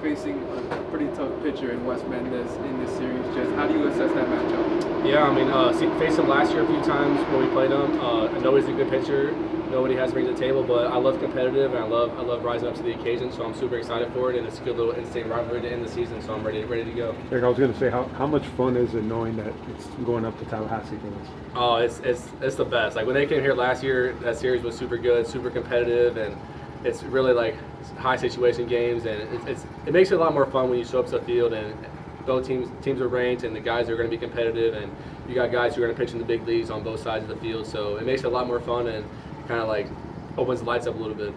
facing a pretty tough pitcher in Wes Mendez in this series. Just how do you assess that matchup? Yeah, I mean, faced him last year a few times when we played him. I know he's a good pitcher. Know what he has to bring to the table, but I love competitive and I love rising up to the occasion. So I'm super excited for it, and it's a good little instant rivalry to end the season. So I'm ready to go. Eric, I was going to say, how much fun is it knowing that it's going up to Tallahassee things? Oh, it's the best. Like when they came here last year, that series was super good, super competitive, and it's really like high situation games, and it makes it a lot more fun when you show up to the field and both teams are ranked, and the guys are going to be competitive, and you got guys who are going to pitch in the big leagues on both sides of the field. So it makes it a lot more fun and kind of like opens the lights up a little bit.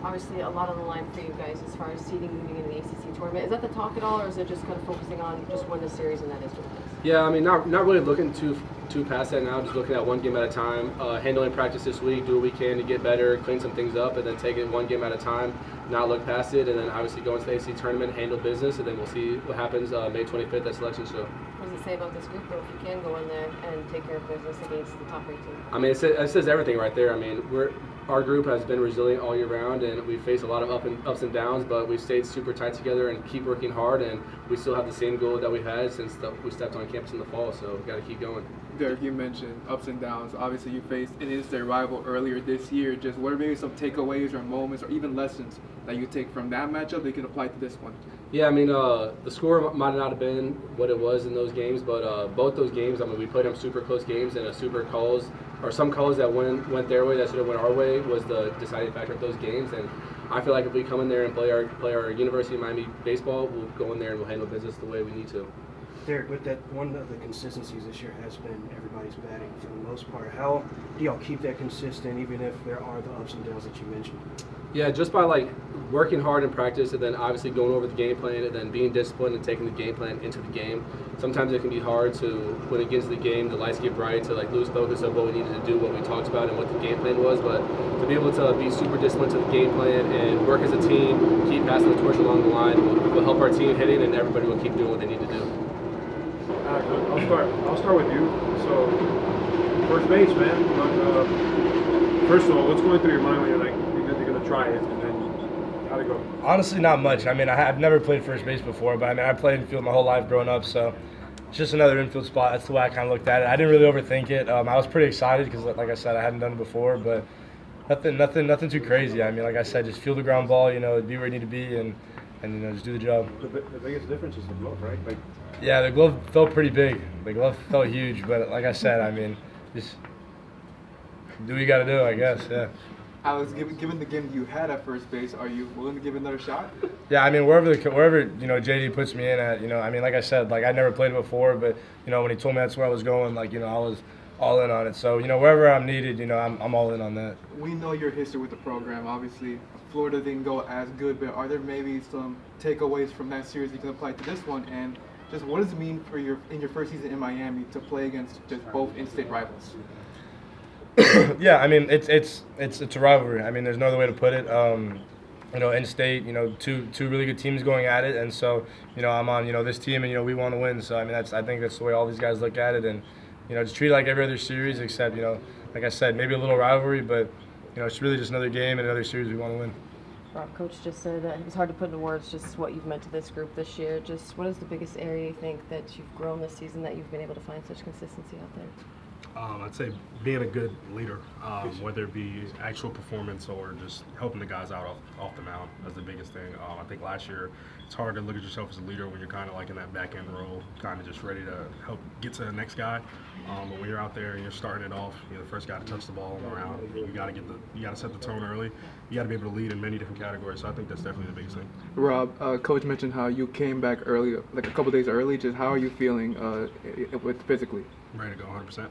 Obviously, a lot on the line for you guys as far as seeding moving in the ACC tournament. Is that the talk at all, or is it just kind of focusing on just win the series and that is what it is? Yeah, I mean, not really looking too past that now. Just looking at one game at a time. Handling practice this week, do what we can to get better, clean some things up, and then take it one game at a time. Not look past it, and then obviously go into the ACC tournament, handle business, and then we'll see what happens May 25th at selection show. What does it say about this group, though, if you can go in there and take care of business against the top 18? I mean, it says everything right there. I mean, our group has been resilient all year round, and we faced a lot of ups and downs, but we've stayed super tight together and keep working hard, and we still have the same goal that we had since we stepped on campus in the fall, so we've got to keep going. Derek, you mentioned ups and downs. Obviously, you faced an in-state rival earlier this year. Just what are maybe some takeaways or moments or even lessons that you take from that matchup that you can apply to this one? Yeah, I mean, the score might not have been what it was in those games, but both those games, I mean, we played them super close games, and some calls that went their way that should have went our way was the deciding factor of those games. And I feel like if we come in there and play our University of Miami baseball, we'll go in there and we'll handle business the way we need to. Derek, with that, one of the consistencies this year has been everybody's batting for the most part. How do y'all keep that consistent, even if there are the ups and downs that you mentioned? Yeah, just by like working hard in practice, and then obviously going over the game plan, and then being disciplined and taking the game plan into the game. Sometimes it can be hard to, when it gets to the game, the lights get bright, to like lose focus of what we needed to do, what we talked about, and what the game plan was. But to be able to be super disciplined to the game plan and work as a team, keep passing the torch along the line, will help our team hitting, and everybody will keep doing what they need to do. I'll start with you. So, first base, man. Look, first of all, what's going through your mind when you're going to try it, and then how'd it go? Honestly, not much. I mean, I've never played first base before, but I mean, I played infield my whole life growing up, so it's just another infield spot. That's the way I kind of looked at it. I didn't really overthink it. I was pretty excited because, like I said, I hadn't done it before, but nothing too crazy. I mean, like I said, just feel the ground ball, be where you need to be, and just do the job. The biggest difference is the glove, right? Yeah, the glove felt pretty big. The glove felt huge, but like I said, I mean, just do what you got to do, I guess. Yeah. Alex, given the game you had at first base, are you willing to give it another shot? Yeah, I mean, wherever JD puts me in at, I mean, like I said, like I never played it before, but when he told me that's where I was going, like I was all in on it. So wherever I'm needed, I'm all in on that. We know your history with the program. Obviously, Florida didn't go as good, but are there maybe some takeaways from that series you can apply to this one? And just what does it mean for in your first season in Miami to play against just both in-state rivals? Yeah, I mean it's a rivalry. I mean, there's no other way to put it. In-state, two really good teams going at it, and so I'm on this team, and we want to win. So I mean I think that's the way all these guys look at it, and just treat it like every other series, except like I said, maybe a little rivalry, but it's really just another game and another series we want to win. Rob, Coach just said that it was hard to put into words just what you've meant to this group this year. Just what is the biggest area you think that you've grown this season that you've been able to find such consistency out there? I'd say being a good leader, whether it be actual performance or just helping the guys out off the mound. That's the biggest thing. I think last year it's hard to look at yourself as a leader when you're kind of like in that back end role, kind of just ready to help get to the next guy. But when you're out there and you're starting it off, you're the first guy to touch the ball on the mound. You got to set the tone early. You got to be able to lead in many different categories. So I think that's definitely the biggest thing. Rob, Coach mentioned how you came back early, like a couple days early. Just how are you feeling physically? Ready to go 100%.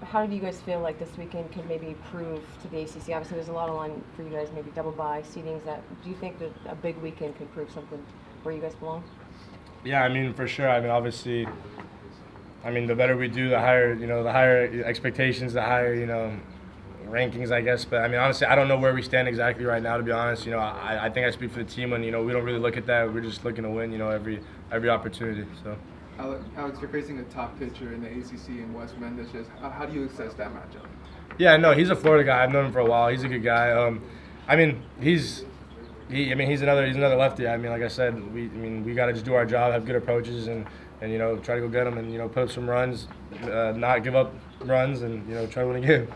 How do you guys feel like this weekend could maybe prove to the ACC? Obviously, there's a lot on line for you guys, maybe double bye seedings. Do you think that a big weekend could prove something where you guys belong? Yeah, I mean, for sure. I mean, obviously, the better we do, the higher expectations, the higher rankings, I guess. But I mean, honestly, I don't know where we stand exactly right now. To be honest, I think I speak for the team when we don't really look at that. We're just looking to win, every opportunity. So. Alex, you're facing a top pitcher in the ACC in Wes Mendez. Just how do you assess that matchup? Yeah, no, he's a Florida guy. I've known him for a while. He's a good guy. I mean, he's another lefty. I mean, like I said, we got to just do our job, have good approaches, and try to go get him, and put up some runs, not give up runs, and try to win a game.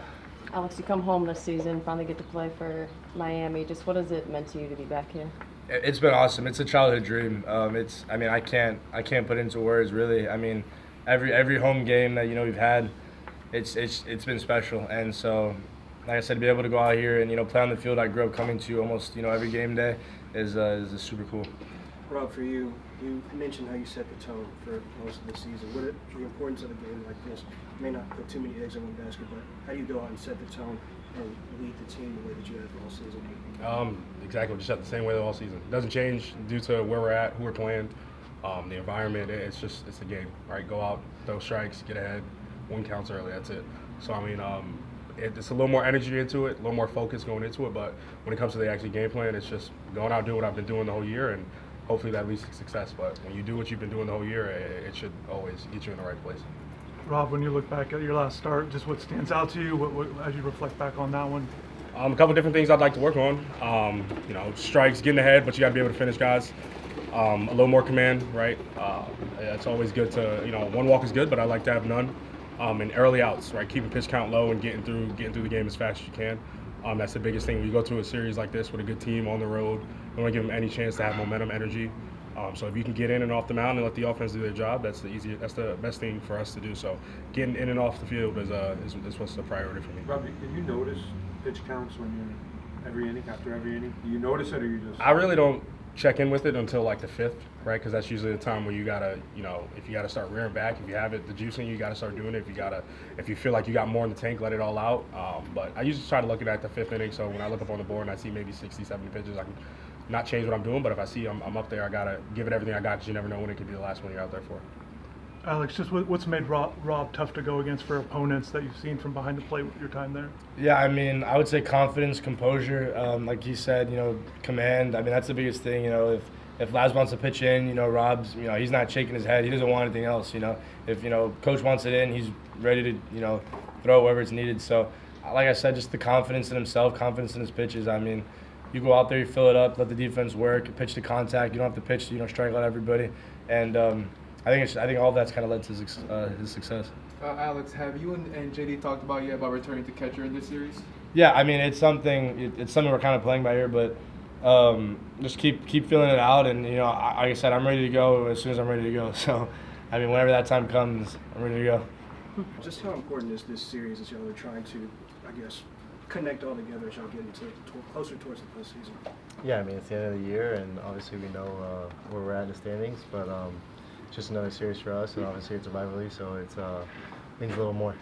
Alex, you come home this season, finally get to play for Miami. Just what has it meant to you to be back here? It's been awesome. It's a childhood dream. I can't put it into words really. I mean, every home game that we've had, it's been special. And so, like I said, to be able to go out here and play on the field I grew up coming to almost every game day is super cool. Rob, for you, you mentioned how you set the tone for most of the season. The importance of a game like this? You may not put too many eggs in one basket, but how do you go out and set the tone and lead the team the way that you have all season? Exactly, just the same way all season. It doesn't change due to where we're at, who we're playing, the environment. It's a game, right? Go out, throw strikes, get ahead, one counts early. That's it. So I mean, it's a little more energy into it, a little more focus going into it. But when it comes to the actual game plan, it's just going out, doing what I've been doing the whole year, and hopefully that leads to success. But when you do what you've been doing the whole year, it should always get you in the right place. Rob, when you look back at your last start, just what stands out to you what, as you reflect back on that one? A couple different things I'd like to work on. Strikes, getting ahead, but you got to be able to finish guys. A little more command, right? It's always good to, one walk is good, but I like to have none. And early outs, right? Keeping pitch count low and getting through the game as fast as you can. That's the biggest thing. When you go to a series like this with a good team on the road, you want to give them any chance to have momentum, energy. So if you can get in and off the mound and let the offense do their job, that's the best thing for us to do. So getting in and off the field is what's the priority for me. Robbie, did you notice pitch counts when you're after every inning? Do you notice it, or you just? I really don't check in with it until like the fifth, right? Because that's usually the time where you gotta, if you gotta start rearing back, if you have the juice in you, you gotta start doing it. If you feel like you got more in the tank, let it all out. But I usually try to look at the fifth inning. So when I look up on the board and I see maybe 60, 70 pitches, I can not change what I'm doing. But if I see I'm up there, I gotta give it everything I got, because you never know when it could be the last one you're out there for. Alex, just what's made Rob tough to go against for opponents that you've seen from behind the plate with your time there? Yeah, I mean, I would say confidence, composure, like he said, command. I mean, that's the biggest thing. If Laz wants to pitch in, Rob's, he's not shaking his head. He doesn't want anything else. If coach wants it in, he's ready to throw wherever it's needed. So, like I said, just the confidence in himself, confidence in his pitches. I mean, you go out there, you fill it up, let the defense work, pitch to contact. You don't have to pitch to strike out everybody, and I think all of that's kind of led to his success. Alex, have you and JD talked about returning to catcher in this series? Yeah, I mean it's something we're kind of playing by ear, but just keep feeling it out, and like I said, I'm ready to go as soon as I'm ready to go. So, I mean, whenever that time comes, I'm ready to go. Just how important is this series as y'all are trying to, I guess, connect all together as y'all get closer towards the postseason? Yeah, I mean it's the end of the year, and obviously we know where we're at in the standings, but just another series for us, and obviously it's a rivalry, so it means a little more.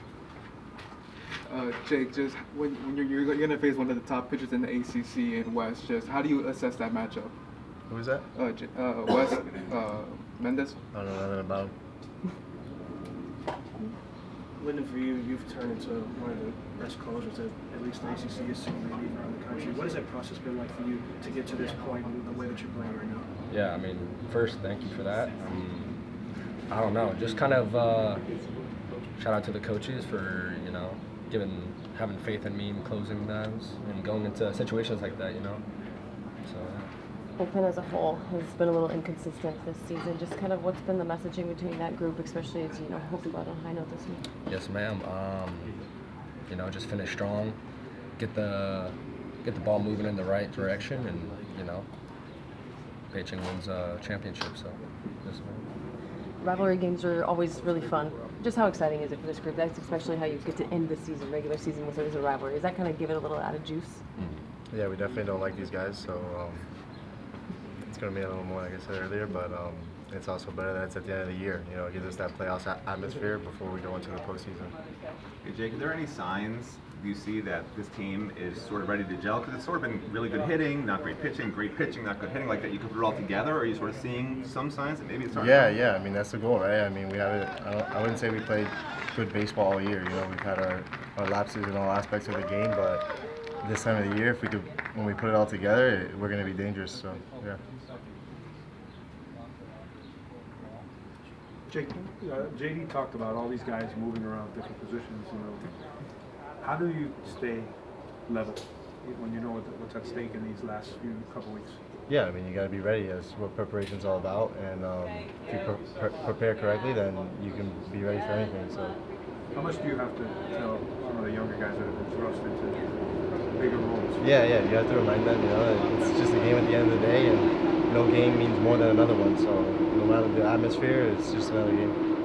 Jake, just when you're going to face one of the top pitchers in the ACC and West, just how do you assess that matchup? Who is that? West Mendes. I don't know nothing about him. Lyndon, for you, you've turned into one of the best closers that at least the ACC has seen maybe around the country. What has that process been like for you to get to this point in the way that you're playing right now? Yeah, I mean, first, thank you for that. I don't know, just kind of shout out to the coaches for, having faith in me in closing times and going into situations like that, So, yeah. Bullpen as a whole has been a little inconsistent this season. Just kind of what's been the messaging between that group, especially as hope to go out on a high note this week? Yes, ma'am. Just finish strong, get the ball moving in the right direction, and pitching wins a championship. So, yes, ma'am. Rivalry games are always really fun. Just how exciting is it for this group? That's especially how you get to end the season, regular season, with it as a rivalry. Does that kind of give it a little added juice? Mm-hmm. Yeah, we definitely don't like these guys, so it's going to be a little more, like I said earlier, but it's also better that it's at the end of the year. It gives us that playoffs atmosphere before we go into the postseason. Hey Jake, are there any signs you see that this team is sort of ready to gel? Because it's sort of been really good hitting, not great pitching, not good hitting, like that. You can put it all together. Are you sort of seeing some signs that maybe it's starting? Yeah. I mean, that's the goal, right? I mean, we have it. I wouldn't say we played good baseball all year. We've had our lapses in all aspects of the game, but this time of the year, when we put it all together, we're going to be dangerous. So, yeah. Jake, JD talked about all these guys moving around different positions. How do you stay level when you know what's at stake in these last couple weeks? Yeah, I mean, you got to be ready. That's what preparation's all about. And if you prepare correctly, then you can be ready for anything. So, How much do you have to tell some of the younger guys that have been thrust into bigger roles? yeah, you have to remind them, that it's just a game at the end of the day, and no game means more than another one. So, no matter the atmosphere, it's just another game.